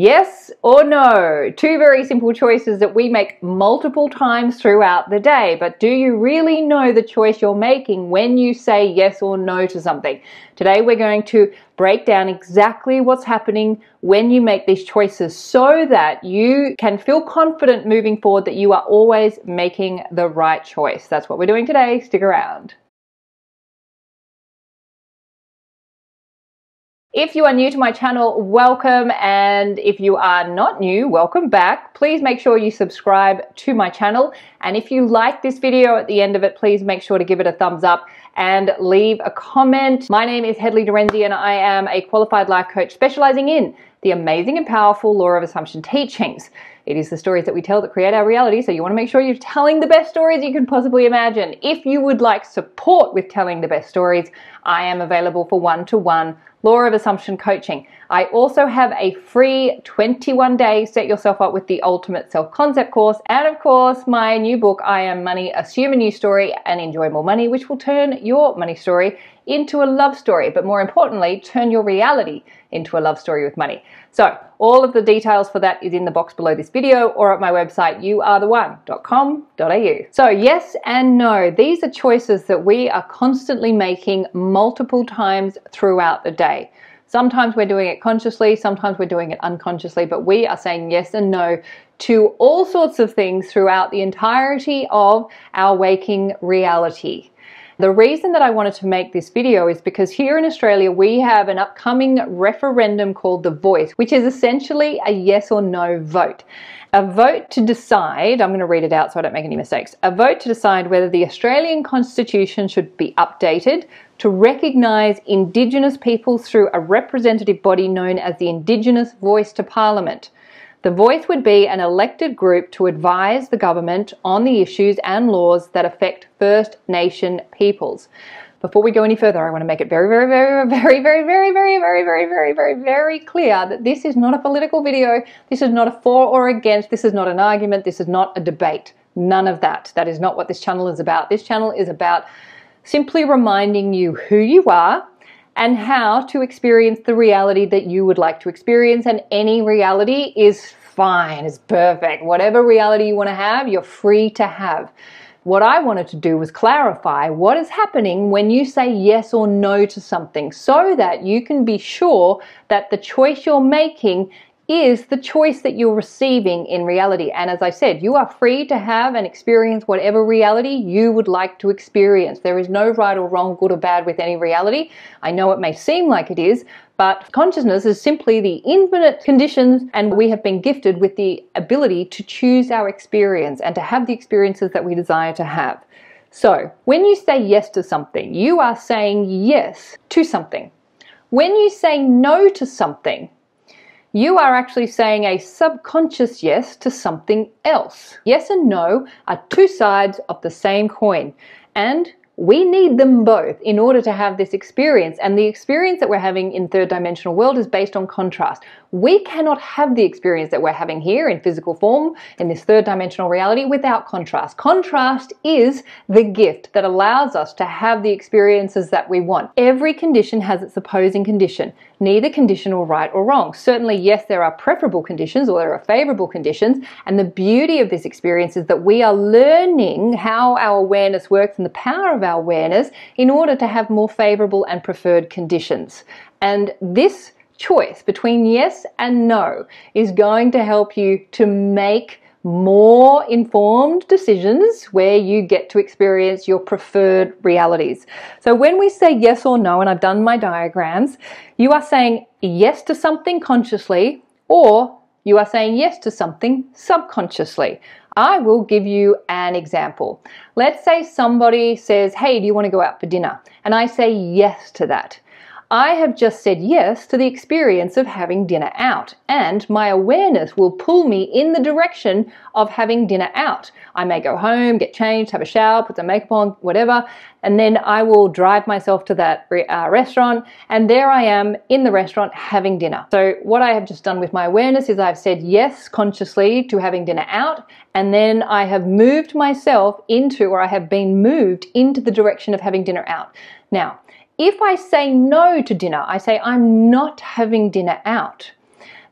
Yes or no? Two very simple choices that we make multiple times throughout the day. But do you really know the choice you're making when you say yes or no to something? Today we're going to break down exactly what's happening when you make these choices so that you can feel confident moving forward that you are always making the right choice. That's what we're doing today. Stick around. If you are new to my channel, welcome, and if you are not new, welcome back. Please make sure you subscribe to my channel, and if you like this video at the end of it, please make sure to give it a thumbs up and leave a comment. My name is Hedley Derenzie and I am a qualified life coach specializing in the amazing and powerful law of assumption teachings. It is the stories that we tell that create our reality, so you want to make sure you're telling the best stories you can possibly imagine. If you would like support with telling the best stories, I am available for one-to-one law of assumption coaching. I also have a free 21-day set yourself up with the ultimate self-concept course, and of course my new book, I Am Money, Assume a New Story and Enjoy More Money, which will turn your money story into a love story, but more importantly, turn your reality into a love story with money. So all of the details for that is in the box below this video or at my website, youaretheone.com.au. So yes and no, these are choices that we are constantly making multiple times throughout the day. Sometimes we're doing it consciously, sometimes we're doing it unconsciously, but we are saying yes and no to all sorts of things throughout the entirety of our waking reality. The reason that I wanted to make this video is because here in Australia we have an upcoming referendum called The Voice, which is essentially a yes or no vote. A vote to decide, I'm going to read it out so I don't make any mistakes, a vote to decide whether the Australian Constitution should be updated to recognise Indigenous peoples through a representative body known as the Indigenous Voice to Parliament. The Voice would be an elected group to advise the government on the issues and laws that affect First Nation peoples. Before we go any further, I want to make it very clear that this is not a political video. This is not a for or against. This is not an argument. This is not a debate. None of that. That is not what this channel is about. This channel is about simply reminding you who you are and how to experience the reality that you would like to experience, and any reality is fine, is perfect. Whatever reality you want to have, you're free to have. What I wanted to do was clarify what is happening when you say yes or no to something so that you can be sure that the choice you're making is the choice that you're receiving in reality. And as I said, you are free to have and experience whatever reality you would like to experience. There is no right or wrong, good or bad with any reality. I know it may seem like it is, but consciousness is simply the infinite conditions, and we have been gifted with the ability to choose our experience and to have the experiences that we desire to have. So when you say yes to something, you are saying yes to something. When you say no to something, you are actually saying a subconscious yes to something else. Yes and no are two sides of the same coin, and we need them both in order to have this experience. And the experience that we're having in third dimensional world is based on contrast. We cannot have the experience that we're having here in physical form, in this third dimensional reality, without contrast. Contrast is the gift that allows us to have the experiences that we want. Every condition has its opposing condition. Neither condition or right or wrong. Certainly, yes, there are preferable conditions or there are favorable conditions. And the beauty of this experience is that we are learning how our awareness works and the power of our awareness in order to have more favorable and preferred conditions. And this choice between yes and no is going to help you to make more informed decisions where you get to experience your preferred realities. So when we say yes or no, and I've done my diagrams, you are saying yes to something consciously, or you are saying yes to something subconsciously. I will give you an example. Let's say somebody says, hey, do you want to go out for dinner? And I say yes to that. I have just said yes to the experience of having dinner out, and my awareness will pull me in the direction of having dinner out. I may go home, get changed, have a shower, put some makeup on, whatever, and then I will drive myself to that restaurant, and there I am in the restaurant having dinner. So what I have just done with my awareness is I've said yes consciously to having dinner out, and then I have moved myself into, or I have been moved into the direction of having dinner out. Now, if I say no to dinner, I say I'm not having dinner out,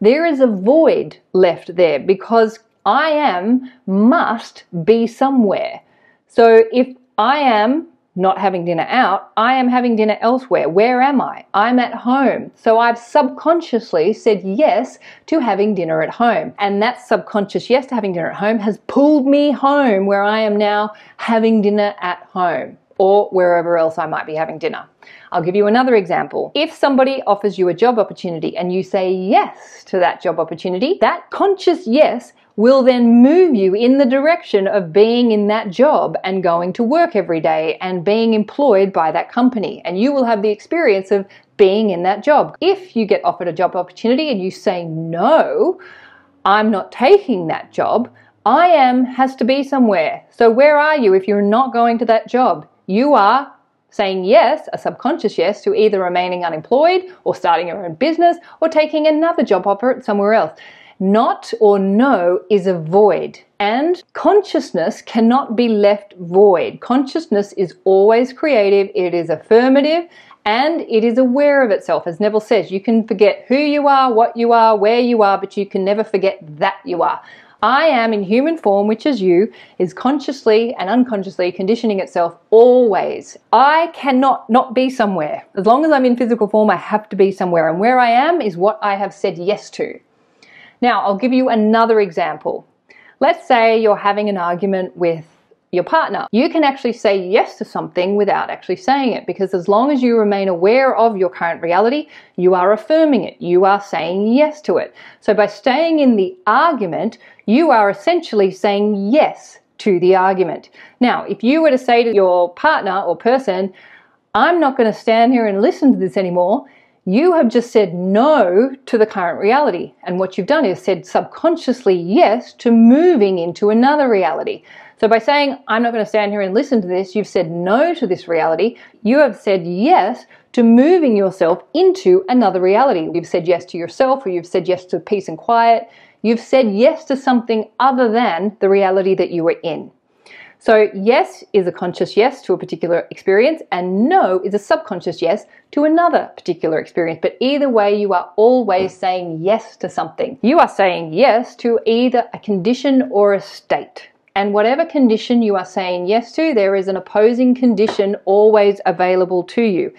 There is a void left there because I am must be somewhere. So if I am not having dinner out, I am having dinner elsewhere. Where am I? I'm at home. So I've subconsciously said yes to having dinner at home. And that subconscious yes to having dinner at home has pulled me home, where I am now having dinner at home or wherever else I might be having dinner. I'll give you another example. If somebody offers you a job opportunity and you say yes to that job opportunity, that conscious yes will then move you in the direction of being in that job and going to work every day and being employed by that company. And you will have the experience of being in that job. If you get offered a job opportunity and you say, no, I'm not taking that job, I am has to be somewhere. So where are you if you're not going to that job? You are saying yes, a subconscious yes, to either remaining unemployed or starting your own business or taking another job offer somewhere else. Not or no is a void, and consciousness cannot be left void. Consciousness is always creative, it is affirmative, and it is aware of itself. As Neville says, you can forget who you are, what you are, where you are, but you can never forget that you are. I am in human form, which is you, is consciously and unconsciously conditioning itself always. I cannot not be somewhere. As long as I'm in physical form, I have to be somewhere, and where I am is what I have said yes to. Now, I'll give you another example. Let's say you're having an argument with your partner. You can actually say yes to something without actually saying it, because as long as you remain aware of your current reality, you are affirming it. You are saying yes to it. So by staying in the argument, you are essentially saying yes to the argument. Now, if you were to say to your partner or person, I'm not going to stand here and listen to this anymore, you have just said no to the current reality. And what you've done is said subconsciously yes to moving into another reality. So by saying, I'm not going to stand here and listen to this, you've said no to this reality. You have said yes to moving yourself into another reality. You've said yes to yourself, or you've said yes to peace and quiet. You've said yes to something other than the reality that you were in. So yes is a conscious yes to a particular experience, and no is a subconscious yes to another particular experience. But either way, you are always saying yes to something. You are saying yes to either a condition or a state. And whatever condition you are saying yes to, there is an opposing condition always available to you.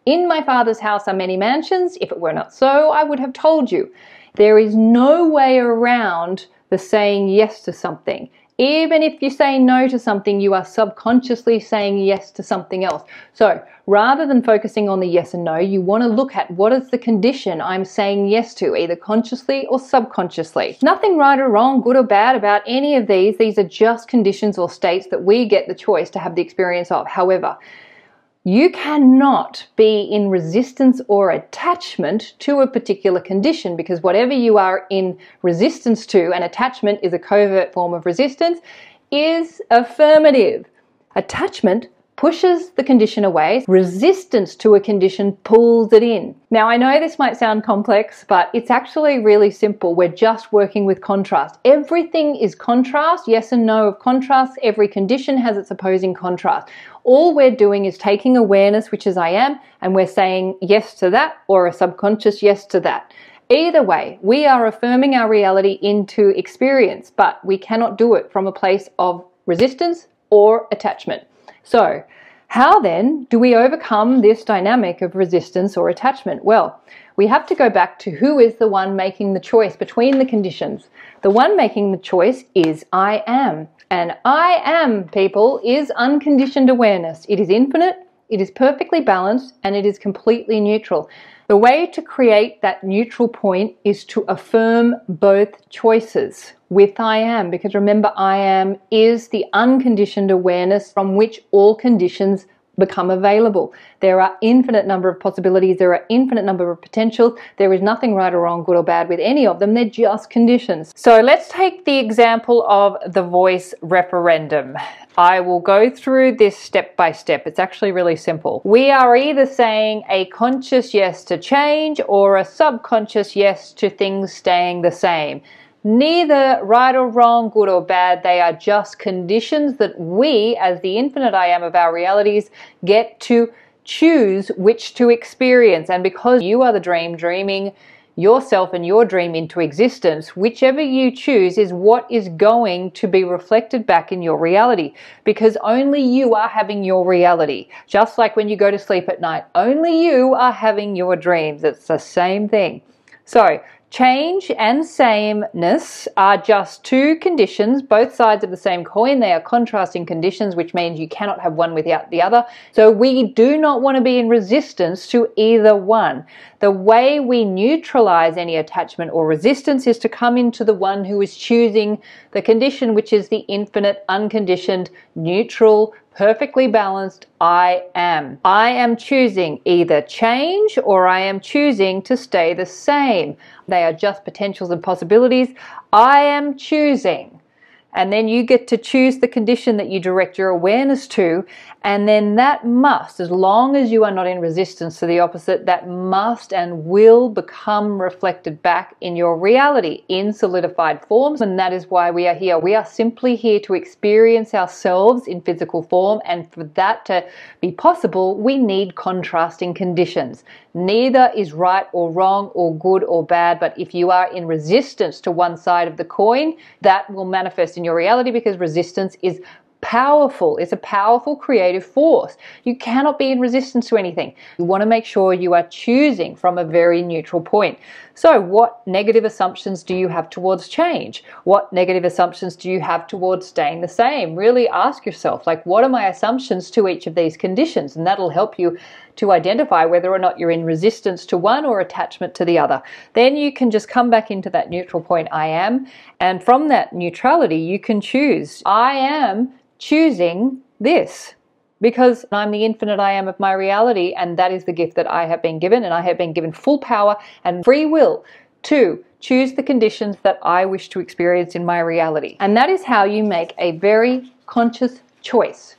In my Father's house are many mansions. If it were not so, I would have told you. There is no way around the saying yes to something. Even if you say no to something, you are subconsciously saying yes to something else. So rather than focusing on the yes and no, you want to look at what is the condition I'm saying yes to, either consciously or subconsciously. Nothing right or wrong, good or bad about any of these. These are just conditions or states that we get the choice to have the experience of. However, you cannot be in resistance or attachment to a particular condition, because whatever you are in resistance to, and attachment is a covert form of resistance, is affirmative. Attachment pushes the condition away. Resistance to a condition pulls it in. Now, I know this might sound complex, but it's actually really simple. We're just working with contrast. Everything is contrast, yes and no of contrast. Every condition has its opposing contrast. All we're doing is taking awareness, which is I am, and we're saying yes to that, or a subconscious yes to that. Either way, we are affirming our reality into experience, but we cannot do it from a place of resistance or attachment. So, how then do we overcome this dynamic of resistance or attachment? Well, we have to go back to who is the one making the choice between the conditions. The one making the choice is I am. And I am, people, is unconditioned awareness. It is infinite, it is perfectly balanced, and it is completely neutral. The way to create that neutral point is to affirm both choices with I am, because remember, I am is the unconditioned awareness from which all conditions become available. There are infinite number of possibilities, there are infinite number of potentials. There is nothing right or wrong, good or bad with any of them. They're just conditions. So let's take the example of the voice referendum. I will go through this step by step. It's actually really simple. We are either saying a conscious yes to change or a subconscious yes to things staying the same. Neither right or wrong, good or bad, they are just conditions that we, as the infinite I am of our realities, get to choose which to experience. And because you are the dream dreaming, yourself and your dream into existence, whichever you choose is what is going to be reflected back in your reality, because only you are having your reality. Just like when you go to sleep at night, only you are having your dreams. It's the same thing. So change and sameness are just two conditions, both sides of the same coin. They are contrasting conditions, which means you cannot have one without the other. So we do not want to be in resistance to either one. The way we neutralize any attachment or resistance is to come into the one who is choosing the condition, which is the infinite, unconditioned, neutral, perfectly balanced I am. I am choosing either change or I am choosing to stay the same. They are just potentials and possibilities. I am choosing. And then you get to choose the condition that you direct your awareness to, and then that must, as long as you are not in resistance to the opposite, that must and will become reflected back in your reality in solidified forms. And that is why we are here. We are simply here to experience ourselves in physical form, and for that to be possible, we need contrasting conditions. Neither is right or wrong or good or bad, but if you are in resistance to one side of the coin, that will manifest in your reality, because resistance is powerful. It's a powerful creative force. You cannot be in resistance to anything. You want to make sure you are choosing from a very neutral point. So what negative assumptions do you have towards change? What negative assumptions do you have towards staying the same? Really ask yourself, like, what are my assumptions to each of these conditions? And that'll help you to identify whether or not you're in resistance to one or attachment to the other. Then you can just come back into that neutral point, I am, and from that neutrality you can choose. I am choosing this because I'm the infinite I am of my reality, and that is the gift that I have been given, and I have been given full power and free will to choose the conditions that I wish to experience in my reality. And that is how you make a very conscious choice.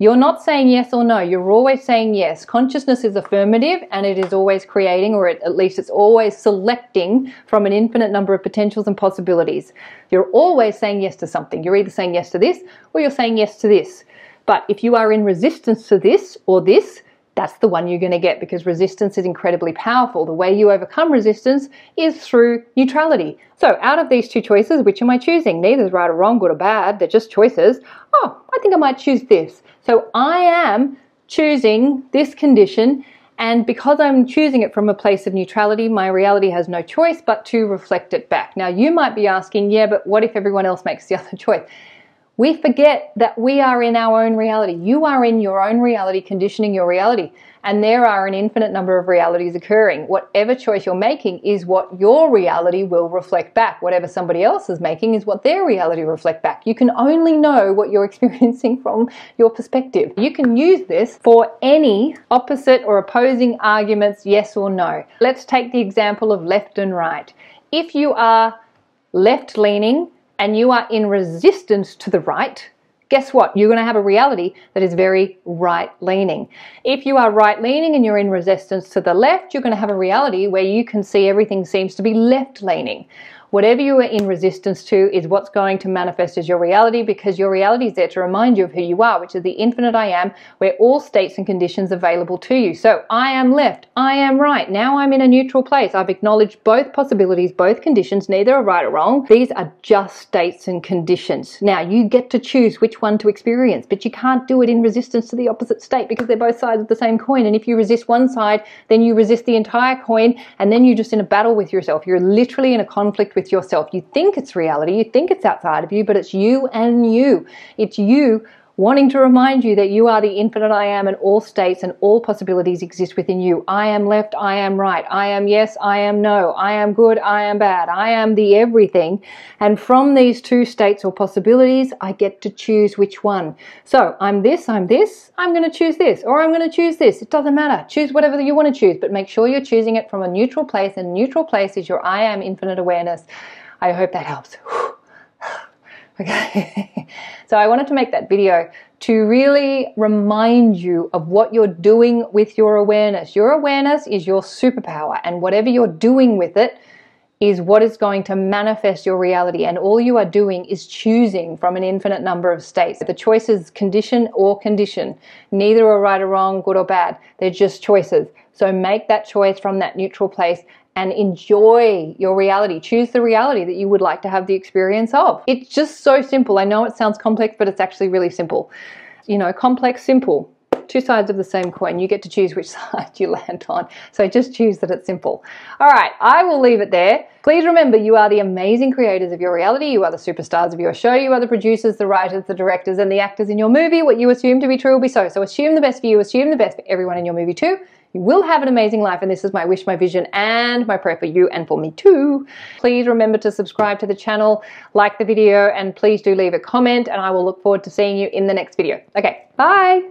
You're not saying yes or no, you're always saying yes. Consciousness is affirmative, and it is always creating, or at least it's always selecting from an infinite number of potentials and possibilities. You're always saying yes to something. You're either saying yes to this or you're saying yes to this. But if you are in resistance to this or this, that's the one you're going to get, because resistance is incredibly powerful. The way you overcome resistance is through neutrality. So out of these two choices, which am I choosing? Neither is right or wrong, good or bad. They're just choices. Oh, I think I might choose this. So I am choosing this condition, and because I'm choosing it from a place of neutrality, my reality has no choice but to reflect it back. Now you might be asking, yeah, but what if everyone else makes the other choice? We forget that we are in our own reality. You are in your own reality, conditioning your reality. And there are an infinite number of realities occurring. Whatever choice you're making is what your reality will reflect back. Whatever somebody else is making is what their reality will reflect back. You can only know what you're experiencing from your perspective. You can use this for any opposite or opposing arguments, yes or no. Let's take the example of left and right. If you are left-leaning and you are in resistance to the right, guess what? You're going to have a reality that is very right-leaning. If you are right-leaning and you're in resistance to the left, you're going to have a reality where you can see everything seems to be left-leaning. Whatever you are in resistance to is what's going to manifest as your reality, because your reality is there to remind you of who you are, which is the infinite I am, where all states and conditions are available to you. So I am left, I am right. Now I'm in a neutral place. I've acknowledged both possibilities, both conditions. Neither are right or wrong. These are just states and conditions. Now you get to choose which one to experience, but you can't do it in resistance to the opposite state, because they're both sides of the same coin. And if you resist one side, then you resist the entire coin, and then you're just in a battle with yourself. You're literally in a conflict with yourself. You think it's reality, you think it's outside of you, but it's you and you. It's you wanting to remind you that you are the infinite I am, and all states and all possibilities exist within you. I am left, I am right, I am yes, I am no, I am good, I am bad, I am the everything. And from these two states or possibilities, I get to choose which one. So I'm this, I'm going to choose this, or I'm going to choose this. It doesn't matter. Choose whatever you want to choose, but make sure you're choosing it from a neutral place, and neutral place is your I am infinite awareness. I hope that helps. Okay. So I wanted to make that video to really remind you of what you're doing with your awareness. Your awareness is your superpower, and whatever you're doing with it is what is going to manifest your reality. And all you are doing is choosing from an infinite number of states. The choice is condition or condition. Neither are right or wrong, good or bad. They're just choices. So make that choice from that neutral place and enjoy your reality. Choose the reality that you would like to have the experience of. It's just so simple. I know it sounds complex, but it's actually really simple. You know, complex, simple. Two sides of the same coin. You get to choose which side you land on. So just choose that it's simple. All right, I will leave it there. Please remember, you are the amazing creators of your reality. You are the superstars of your show. You are the producers, the writers, the directors, and the actors in your movie. What you assume to be true will be so. So assume the best for you. Assume the best for everyone in your movie too. You will have an amazing life, and this is my wish, my vision, and my prayer for you and for me too. Please remember to subscribe to the channel, like the video, and please do leave a comment, and I will look forward to seeing you in the next video. Okay, bye.